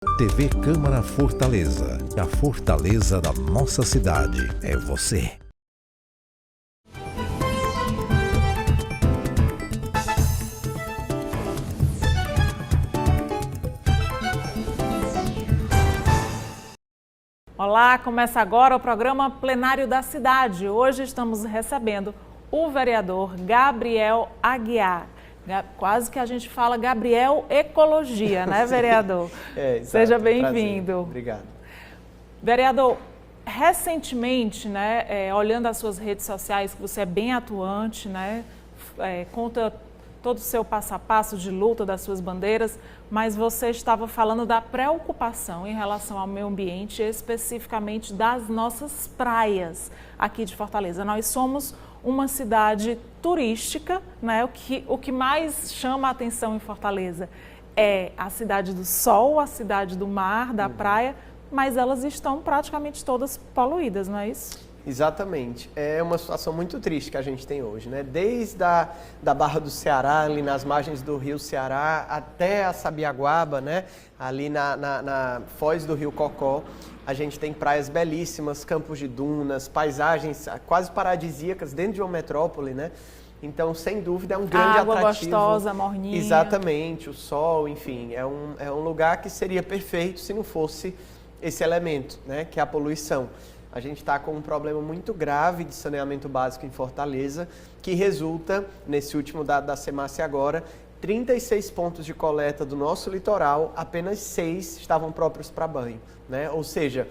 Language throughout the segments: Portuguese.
TV Câmara Fortaleza. A fortaleza da nossa cidade é você. Olá, começa agora o programa Plenário da Cidade. Hoje estamos recebendo o vereador Gabriel Aguiar. Quase que a gente fala Gabriel Ecologia, né, vereador? Seja bem-vindo. Obrigado. Vereador, recentemente, né, olhando as suas redes sociais, que você é bem atuante, né, conta todo o seu passo a passo de luta das suas bandeiras, mas você estava falando da preocupação em relação ao meio ambiente, especificamente das nossas praias aqui de Fortaleza. Nós somos uma cidade turística, né? O que mais chama a atenção em Fortaleza é a cidade do sol, a cidade do mar, da praia, mas elas estão praticamente todas poluídas, não é isso? Exatamente. É uma situação muito triste que a gente tem hoje, né? Desde da Barra do Ceará, ali nas margens do Rio Ceará, até a Sabiaguaba, né? Ali na foz do Rio Cocó, a gente tem praias belíssimas, campos de dunas, paisagens quase paradisíacas dentro de uma metrópole, né? Então, sem dúvida, é um grande água atrativo. Gostosa, morninha. Exatamente, o sol, enfim, é um lugar que seria perfeito se não fosse esse elemento, né? Que é a poluição. A gente está com um problema muito grave de saneamento básico em Fortaleza, que resulta, nesse último dado da SEMASSE agora, 36 pontos de coleta do nosso litoral, apenas 6 estavam próprios para banho, né? Ou seja,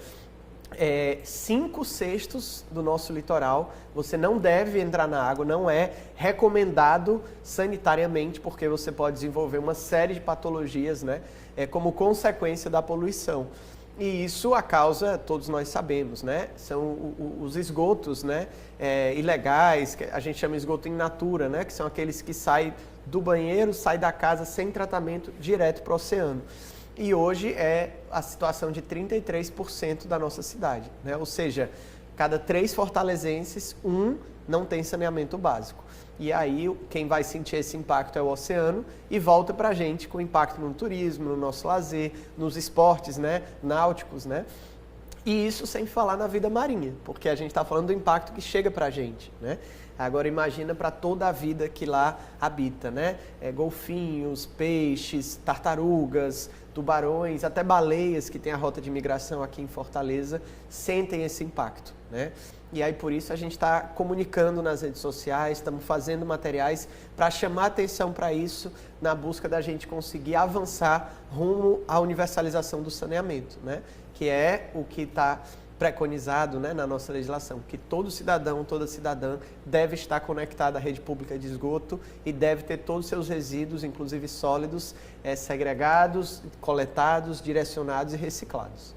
5/6 do nosso litoral, você não deve entrar na água, não é recomendado sanitariamente, porque você pode desenvolver uma série de patologias, né? Como consequência da poluição. E isso a causa, todos nós sabemos, né? São os esgotos, né? Ilegais, que a gente chama de esgoto in natura, né? Que são aqueles que saem do banheiro, saem da casa sem tratamento, direto para o oceano. E hoje é a situação de 33% da nossa cidade, né? Ou seja, cada 3 fortalezenses, 1 não tem saneamento básico. E aí quem vai sentir esse impacto é o oceano e volta para a gente com impacto no turismo, no nosso lazer, nos esportes, né, náuticos, né? E isso sem falar na vida marinha, porque a gente está falando do impacto que chega para a gente, né? Agora imagina para toda a vida que lá habita, né? Golfinhos, peixes, tartarugas, tubarões, até baleias que tem a rota de migração aqui em Fortaleza, sentem esse impacto, né? E aí por isso a gente está comunicando nas redes sociais, estamos fazendo materiais para chamar atenção para isso, na busca da gente conseguir avançar rumo à universalização do saneamento, né? Que é o que está preconizado, né, na nossa legislação, que todo cidadão, toda cidadã deve estar conectado à rede pública de esgoto e deve ter todos os seus resíduos, inclusive sólidos, segregados, coletados, direcionados e reciclados.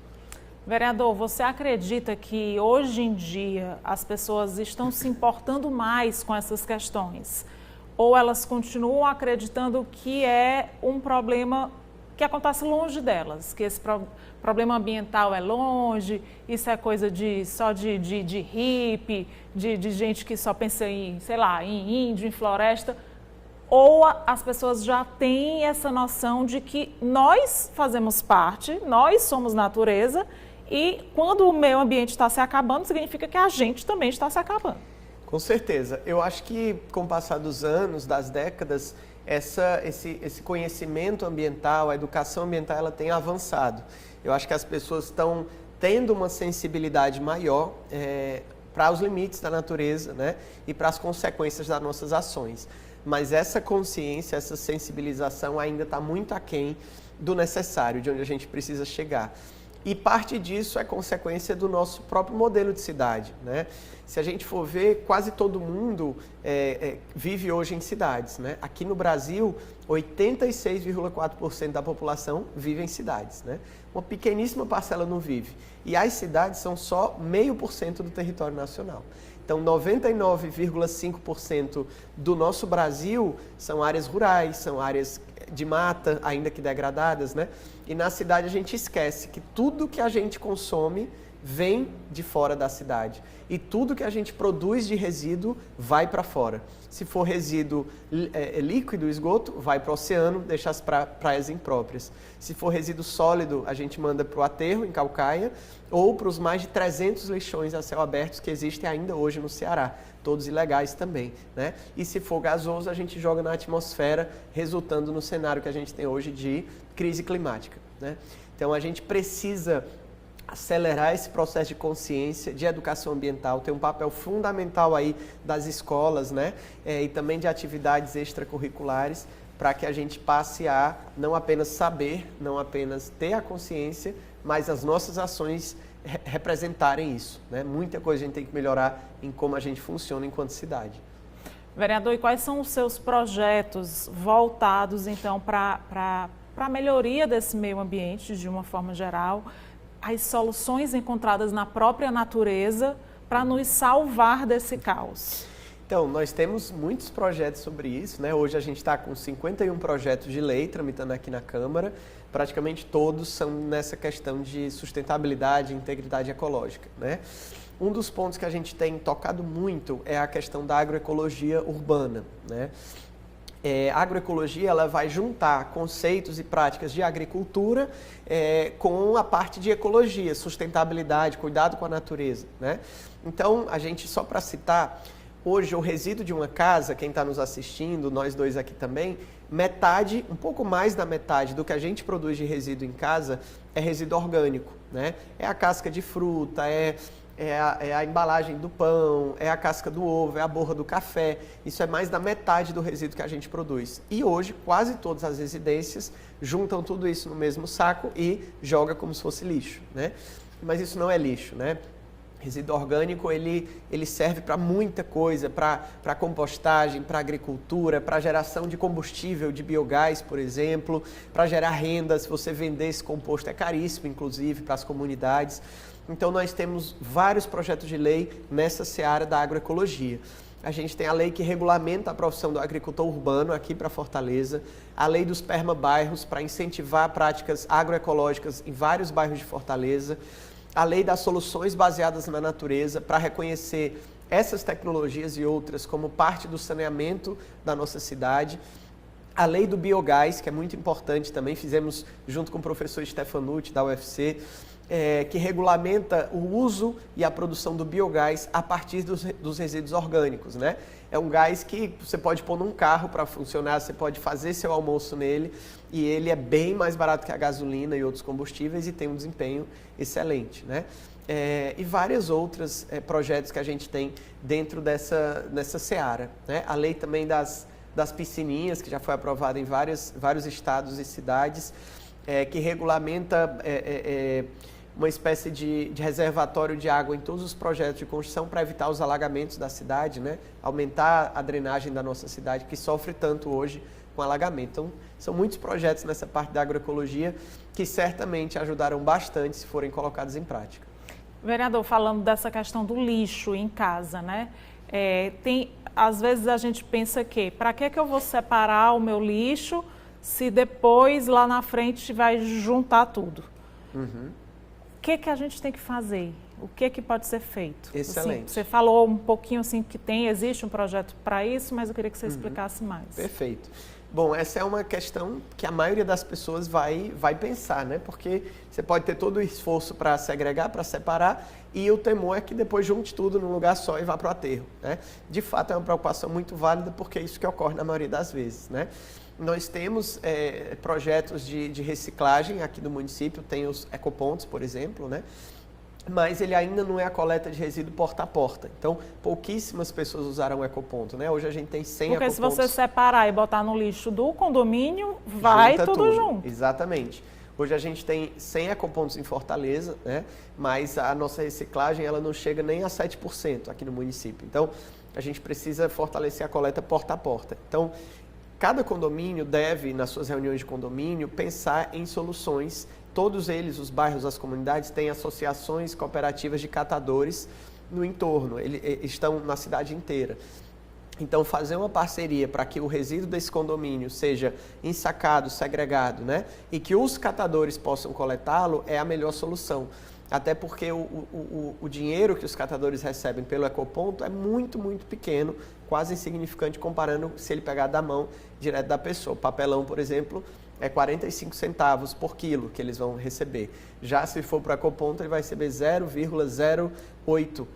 Vereador, você acredita que hoje em dia as pessoas estão se importando mais com essas questões? Ou elas continuam acreditando que é um problema que acontece longe delas, que esse problema ambiental é longe, isso é coisa só de hippie, de gente que só pensa em, sei lá, em índio, em floresta? Ou as pessoas já têm essa noção de que nós fazemos parte, nós somos natureza, e quando o meio ambiente está se acabando, significa que a gente também está se acabando? Com certeza. Eu acho que com o passar dos anos, das décadas, esse conhecimento ambiental, a educação ambiental, ela tem avançado. Eu acho que as pessoas estão tendo uma sensibilidade maior para os limites da natureza, né? E para as consequências das nossas ações. Mas essa consciência, essa sensibilização ainda está muito aquém do necessário, de onde a gente precisa chegar. E parte disso é consequência do nosso próprio modelo de cidade, né? Se a gente for ver, quase todo mundo vive hoje em cidades, né? Aqui no Brasil, 86,4% da população vive em cidades, né? Uma pequeníssima parcela não vive. E as cidades são só 0,5% do território nacional. Então, 99,5% do nosso Brasil são áreas rurais, são áreas de mata, ainda que degradadas, né? E na cidade a gente esquece que tudo que a gente consome vem de fora da cidade. E tudo que a gente produz de resíduo vai para fora. Se for resíduo líquido, esgoto, vai para o oceano, deixa as praias impróprias. Se for resíduo sólido, a gente manda para o aterro, em Caucaia, ou para os mais de 300 lixões a céu aberto que existem ainda hoje no Ceará. Todos ilegais também, né? E se for gasoso, a gente joga na atmosfera, resultando no cenário que a gente tem hoje de crise climática, né? Então a gente precisa acelerar esse processo de consciência, de educação ambiental, tem um papel fundamental aí das escolas, né? E também de atividades extracurriculares, para que a gente passe a não apenas saber, não apenas ter a consciência, mas as nossas ações representarem isso, né? Muita coisa a gente tem que melhorar em como a gente funciona enquanto cidade. Vereador, e quais são os seus projetos voltados, então, para a melhoria desse meio ambiente, de uma forma geral, as soluções encontradas na própria natureza para nos salvar desse caos? Então, nós temos muitos projetos sobre isso, né? Hoje a gente está com 51 projetos de lei tramitando aqui na Câmara. Praticamente todos são nessa questão de sustentabilidade e integridade ecológica, né? Um dos pontos que a gente tem tocado muito é a questão da agroecologia urbana, né? A agroecologia, ela vai juntar conceitos e práticas de agricultura com a parte de ecologia, sustentabilidade, cuidado com a natureza, né? Então, a gente, só para citar, hoje o resíduo de uma casa, quem está nos assistindo, nós dois aqui também, metade, um pouco mais da metade do que a gente produz de resíduo em casa é resíduo orgânico, né? É a casca de fruta, é a embalagem do pão, é a casca do ovo, é a borra do café. Isso é mais da metade do resíduo que a gente produz. E hoje, quase todas as residências juntam tudo isso no mesmo saco e jogam como se fosse lixo, né? Mas isso não é lixo, né? Resíduo orgânico, ele serve para muita coisa, para compostagem, para agricultura, para geração de combustível, de biogás, por exemplo, para gerar renda. Se você vender esse composto é caríssimo, inclusive, para as comunidades. Então, nós temos vários projetos de lei nessa seara da agroecologia. A gente tem a lei que regulamenta a profissão do agricultor urbano aqui para Fortaleza, a lei dos permabairros para incentivar práticas agroecológicas em vários bairros de Fortaleza, a lei das soluções baseadas na natureza para reconhecer essas tecnologias e outras como parte do saneamento da nossa cidade, a lei do biogás, que é muito importante também, fizemos junto com o professor Stefanucci da UFC, que regulamenta o uso e a produção do biogás a partir dos resíduos orgânicos, né? É um gás que você pode pôr num carro para funcionar, você pode fazer seu almoço nele e ele é bem mais barato que a gasolina e outros combustíveis e tem um desempenho excelente, né? E vários outros projetos que a gente tem dentro dessa seara, né? A lei também das piscininhas, que já foi aprovada em vários estados e cidades, que regulamenta uma espécie de reservatório de água em todos os projetos de construção para evitar os alagamentos da cidade, né? Aumentar a drenagem da nossa cidade, que sofre tanto hoje com alagamento. Então, são muitos projetos nessa parte da agroecologia que certamente ajudarão bastante se forem colocados em prática. Vereador, falando dessa questão do lixo em casa, né? Às vezes a gente pensa que, para que eu vou separar o meu lixo se depois, lá na frente, vai juntar tudo? Uhum. O que a gente tem que fazer? O que pode ser feito? Excelente. Assim, você falou um pouquinho assim que existe um projeto para isso, mas eu queria que você explicasse mais. Perfeito. Bom, essa é uma questão que a maioria das pessoas vai pensar, né? Porque você pode ter todo o esforço para segregar, para separar, e o temor é que depois junte tudo num lugar só e vá para o aterro, né? De fato, é uma preocupação muito válida, porque é isso que ocorre na maioria das vezes, né? Nós temos projetos de reciclagem aqui no município, tem os ecopontos, por exemplo, né? Mas ele ainda não é a coleta de resíduo porta a porta. Então, pouquíssimas pessoas usaram o ecoponto, né? Hoje a gente tem 100 ecopontos. Porque se você separar e botar no lixo do condomínio, vai tudo junto. Exatamente. Hoje a gente tem 100 ecopontos em Fortaleza, né? Mas a nossa reciclagem ela não chega nem a 7% aqui no município. Então, a gente precisa fortalecer a coleta porta a porta. Então, cada condomínio deve, nas suas reuniões de condomínio, pensar em soluções. Todos eles, os bairros, as comunidades, têm associações cooperativas de catadores no entorno, eles estão na cidade inteira. Então, fazer uma parceria para que o resíduo desse condomínio seja ensacado, segregado, né? E que os catadores possam coletá-lo é a melhor solução. Até porque o dinheiro que os catadores recebem pelo ecoponto é muito, muito pequeno, quase insignificante comparando se ele pegar da mão direto da pessoa. O papelão, por exemplo, é 45 centavos por quilo que eles vão receber. Já se for para o ecoponto, ele vai receber 0,08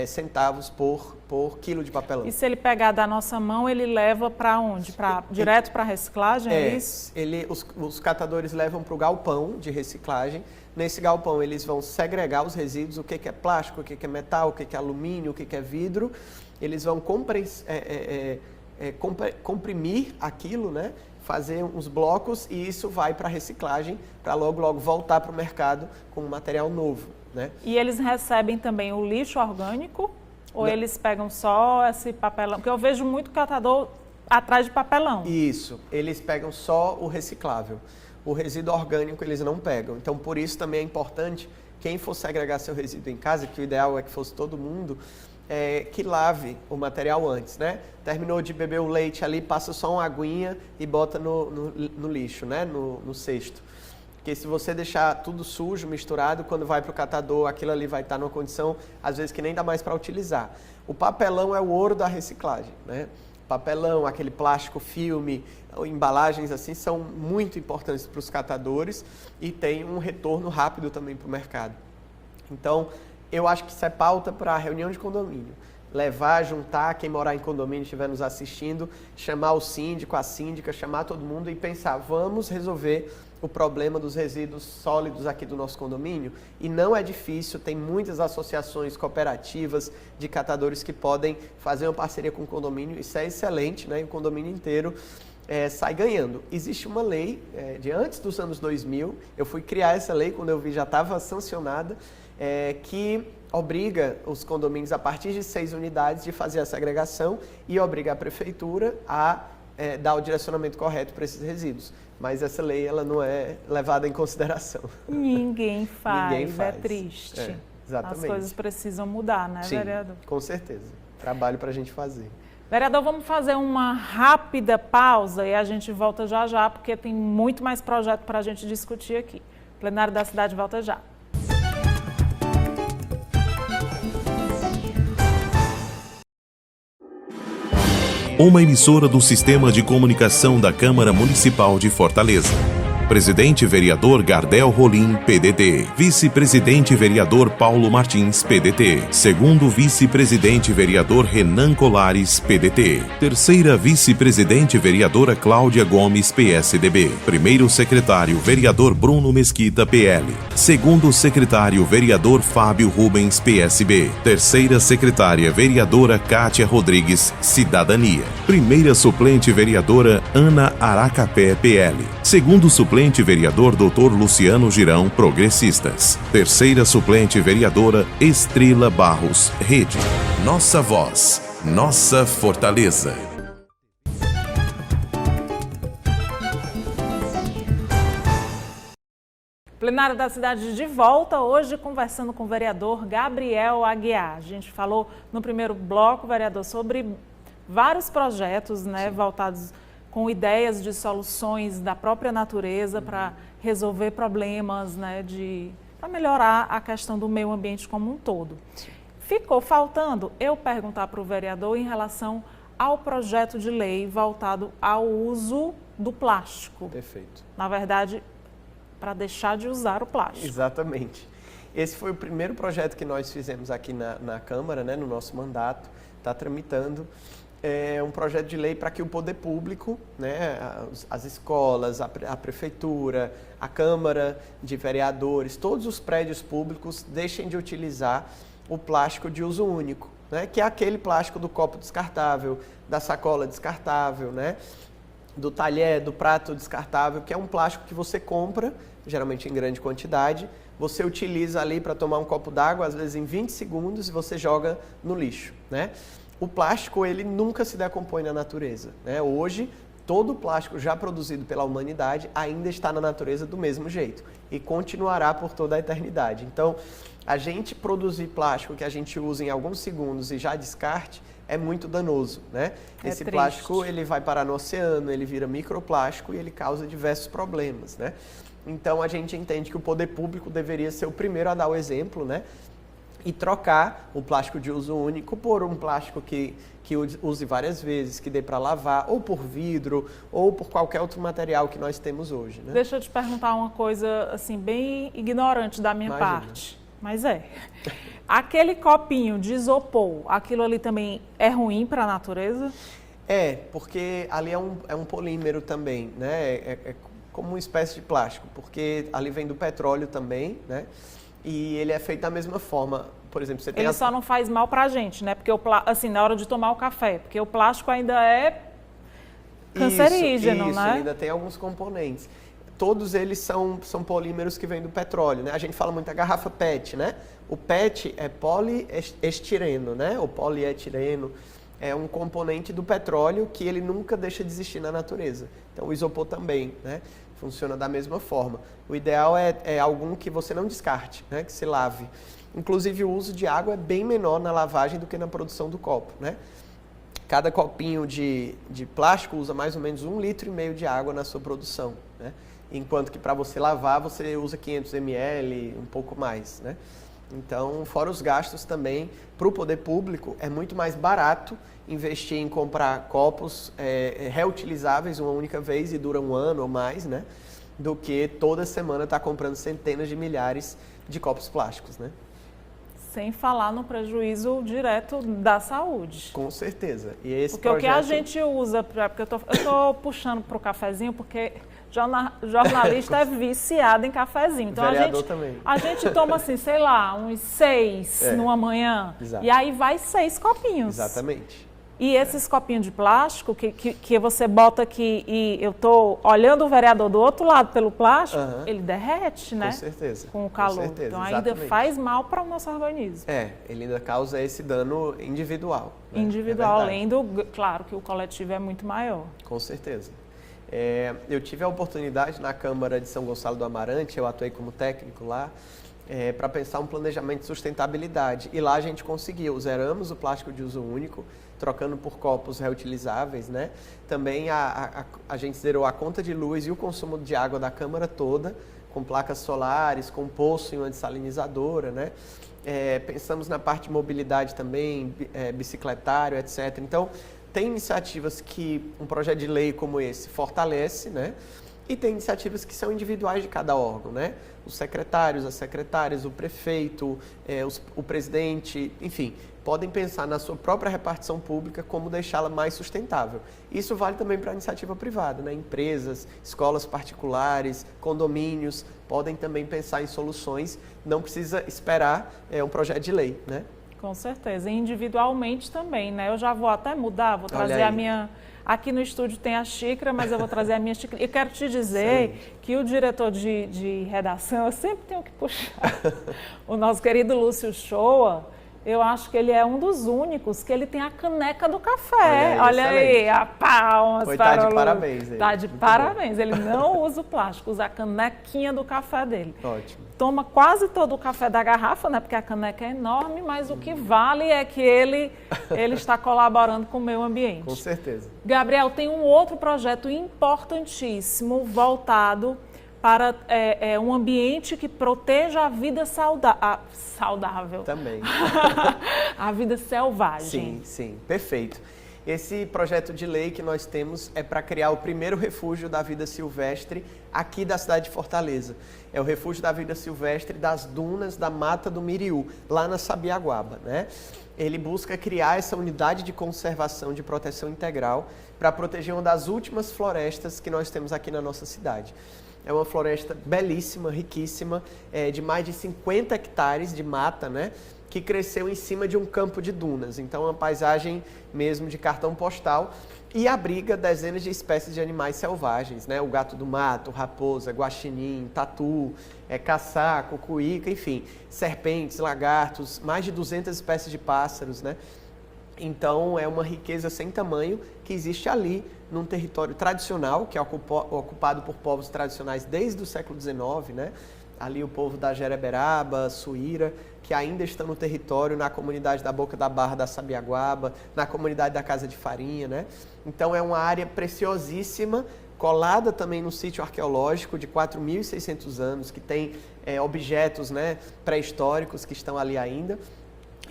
centavos por quilo de papelão. E se ele pegar da nossa mão, ele leva para onde? Direto para a reciclagem, é isso? Os catadores levam para o galpão de reciclagem. Nesse galpão eles vão segregar os resíduos, o que é plástico, o que é metal, o que é alumínio, o que é vidro. Eles vão comprimir aquilo, né? Fazer uns blocos e isso vai para a reciclagem para logo voltar para o mercado com um material novo, né? E eles recebem também o lixo orgânico ou eles pegam só esse papelão? Porque eu vejo muito catador atrás de papelão. Isso, eles pegam só o reciclável. O resíduo orgânico eles não pegam. Então, por isso também é importante, quem for segregar seu resíduo em casa, que o ideal é que fosse todo mundo, que lave o material antes, né? Terminou de beber o leite ali, passa só uma aguinha e bota no lixo, né? No cesto. Porque se você deixar tudo sujo, misturado, quando vai para o catador, aquilo ali vai estar numa condição, às vezes, que nem dá mais para utilizar. O papelão é o ouro da reciclagem, né? Papelão, aquele plástico filme, embalagens assim, são muito importantes para os catadores e tem um retorno rápido também para o mercado. Então, eu acho que isso é pauta para a reunião de condomínio. Levar, juntar, quem morar em condomínio estiver nos assistindo, chamar o síndico, a síndica, chamar todo mundo e pensar, vamos resolver o problema dos resíduos sólidos aqui do nosso condomínio. E não é difícil, tem muitas associações cooperativas de catadores que podem fazer uma parceria com o condomínio, isso é excelente, né? E o condomínio inteiro sai ganhando. Existe uma lei de antes dos anos 2000, eu fui criar essa lei quando eu vi já estava sancionada, que obriga os condomínios a partir de 6 unidades de fazer a segregação e obriga a prefeitura a dar o direcionamento correto para esses resíduos. Mas essa lei ela não é levada em consideração. Ninguém faz, Ninguém faz. É triste. Exatamente. As coisas precisam mudar, né, Sim, vereador? com certeza. Trabalho para a gente fazer. Vereador, vamos fazer uma rápida pausa e a gente volta já, porque tem muito mais projeto para a gente discutir aqui. O Plenário da Cidade volta já. Uma emissora do Sistema de Comunicação da Câmara Municipal de Fortaleza. Presidente Vereador Gardel Rolim, PDT. Vice-Presidente Vereador Paulo Martins, PDT. Segundo Vice-Presidente Vereador Renan Colares, PDT. Terceira Vice-Presidente Vereadora Cláudia Gomes, PSDB. Primeiro Secretário Vereador Bruno Mesquita, PL. Segundo Secretário Vereador Fábio Rubens, PSB. Terceira Secretária Vereadora Kátia Rodrigues, Cidadania. Primeira Suplente Vereadora Ana Aracapé, PL. Segundo Suplente Vereador Dr. Luciano Girão, Progressistas. Terceira Suplente Vereadora Estrela Barros, Rede. Nossa voz, nossa fortaleza. Plenário da Cidade de volta, hoje conversando com o vereador Gabriel Aguiar. A gente falou no primeiro bloco, vereador, sobre vários projetos, né, voltados com ideias de soluções da própria natureza para resolver problemas, né, para melhorar a questão do meio ambiente como um todo. Ficou faltando eu perguntar para o vereador em relação ao projeto de lei voltado ao uso do plástico. Perfeito. Na verdade, para deixar de usar o plástico. Exatamente. Esse foi o primeiro projeto que nós fizemos aqui na Câmara, né, no nosso mandato, está tramitando. É um projeto de lei para que o poder público, né, as escolas, a prefeitura, a Câmara de Vereadores, todos os prédios públicos deixem de utilizar o plástico de uso único, né, que é aquele plástico do copo descartável, da sacola descartável, né, do talher, do prato descartável, que é um plástico que você compra, geralmente em grande quantidade, você utiliza ali para tomar um copo d'água, às vezes em 20 segundos, e você joga no lixo, né? O plástico, ele nunca se decompõe na natureza, né? Hoje, todo o plástico já produzido pela humanidade ainda está na natureza do mesmo jeito e continuará por toda a eternidade. Então, a gente produzir plástico que a gente usa em alguns segundos e já descarte, é muito danoso, né? Esse triste. plástico, ele vai parar no oceano, ele vira microplástico e ele causa diversos problemas, né? Então, a gente entende que o poder público deveria ser o primeiro a dar o exemplo, né? E trocar o plástico de uso único por um plástico que use várias vezes, que dê para lavar, ou por vidro, ou por qualquer outro material que nós temos hoje, né? Deixa eu te perguntar uma coisa, assim, bem ignorante da minha parte. Mas aquele copinho de isopor, aquilo ali também é ruim para a natureza? É, porque ali é um polímero também, né? É como uma espécie de plástico, porque ali vem do petróleo também, né? E ele é feito da mesma forma. Por exemplo, você tem ele só não faz mal para a gente, né? Porque assim, na hora de tomar o café, porque o plástico ainda é cancerígeno, isso, né? Ainda tem alguns componentes. Todos eles são polímeros que vêm do petróleo, né? A gente fala muito da garrafa PET, né? O PET é poliestireno, né? O polietileno é um componente do petróleo que ele nunca deixa de existir na natureza. Então, o isopor também, né? Funciona da mesma forma. O ideal é algum que você não descarte, né? Que se lave. Inclusive, o uso de água é bem menor na lavagem do que na produção do copo, né? Cada copinho de plástico usa mais ou menos 1,5 litros de água na sua produção, né? Enquanto que para você lavar, você usa 500 ml, um pouco mais, né? Então, fora os gastos também, para o poder público, é muito mais barato investir em comprar copos reutilizáveis uma única vez e dura 1 ano ou mais, né? Do que toda semana estar comprando centenas de milhares de copos plásticos, né? Sem falar no prejuízo direto da saúde. Com certeza. E esse porque projeto... o que a gente usa, porque eu tô puxando para o cafezinho, porque jornalista é viciado em cafezinho. Então a gente toma assim, sei lá, uns 6 numa manhã. Exato. E aí vai 6 copinhos. Exatamente. E esses copinhos de plástico que você bota aqui e eu tô olhando o vereador do outro lado pelo plástico, ele derrete, né? Com certeza. Com o calor. Com certeza, então exatamente. ainda faz mal para o nosso organismo. Ele ainda causa esse dano individual. Né? Individual, além do, claro que o coletivo é muito maior. Com certeza. Eu tive a oportunidade na Câmara de São Gonçalo do Amarante, eu atuei como técnico lá, para pensar um planejamento de sustentabilidade. E lá a gente conseguiu, zeramos o plástico de uso único, trocando por copos reutilizáveis, né? Também a gente zerou a conta de luz e o consumo de água da Câmara toda, com placas solares, com poço em uma dessalinizadora, né? Pensamos na parte de mobilidade também, bicicletário, etc. Então, tem iniciativas que um projeto de lei como esse fortalece, né? E tem iniciativas que são individuais de cada órgão, né? Os secretários, as secretárias, o prefeito, o presidente, enfim, podem pensar na sua própria repartição pública como deixá-la mais sustentável. Isso vale também para a iniciativa privada, né? Empresas, escolas particulares, condomínios, podem também pensar em soluções, não precisa esperar um projeto de lei, né? Com certeza, e individualmente também, né? Eu já vou até mudar, vou trazer a minha... Aqui no estúdio tem a xícara, mas eu vou trazer a minha xícara. E quero te dizer que o diretor de redação, eu sempre tenho que puxar, o nosso querido Lúcio Shoa, eu acho que ele é um dos únicos que ele tem a caneca do café. Olha aí, a palmas para o Lúcio. Tá de parabéns. Está de parabéns. Ele não usa o plástico, usa a canequinha do café dele. Ótimo. Toma quase todo o café da garrafa, né? Porque a caneca é enorme, mas o que vale é que ele está colaborando com o meio ambiente. Com certeza. Gabriel, tem um outro projeto importantíssimo voltado para um ambiente que proteja a vida saudável. Também. A vida selvagem. Sim, perfeito. Esse projeto de lei que nós temos é para criar o primeiro refúgio da vida silvestre aqui da cidade de Fortaleza. É o refúgio da vida silvestre das dunas da Mata do Miriú, lá na Sabiaguaba, né? Ele busca criar essa unidade de conservação de proteção integral para proteger uma das últimas florestas que nós temos aqui na nossa cidade. É uma floresta belíssima, riquíssima, de mais de 50 hectares de mata, né? Que cresceu em cima de um campo de dunas. Então, é uma paisagem mesmo de cartão postal e abriga dezenas de espécies de animais selvagens, né? O gato do mato, raposa, guaxinim, tatu, caçá, cucuíca, enfim, serpentes, lagartos, mais de 200 espécies de pássaros, né? Então, é uma riqueza sem tamanho que existe ali, num território tradicional, que é ocupado por povos tradicionais desde o século XIX, né? ali o povo da Jereberaba, Suíra, que ainda estão no território, na comunidade da Boca da Barra da Sabiaguaba, na comunidade da Casa de Farinha, né? Então é uma área preciosíssima, colada também no sítio arqueológico de 4.600 anos, que tem objetos, né, pré-históricos que estão ali ainda.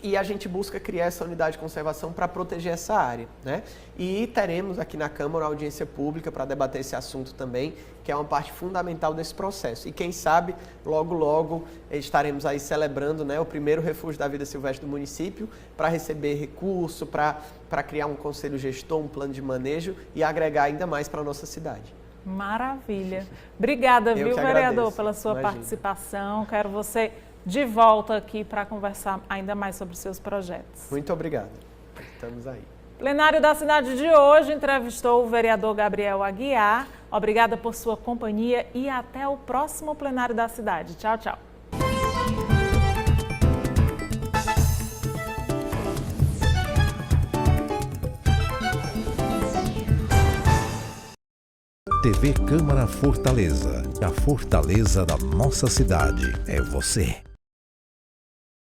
E a gente busca criar essa unidade de conservação para proteger essa área, né? E teremos aqui na Câmara uma audiência pública para debater esse assunto também, que é uma parte fundamental desse processo. E quem sabe, logo, logo, estaremos aí celebrando, né, o primeiro refúgio da vida silvestre do município para receber recurso, para criar um conselho gestor, um plano de manejo e agregar ainda mais para a nossa cidade. Maravilha. Obrigada, viu, vereador, pela sua participação. Quero você de volta aqui para conversar ainda mais sobre os seus projetos. Muito obrigado. Estamos aí. Plenário da cidade de hoje entrevistou o vereador Gabriel Aguiar. Obrigada por sua companhia e até o próximo plenário da cidade. Tchau, tchau. TV Câmara Fortaleza. A fortaleza da nossa cidade é você.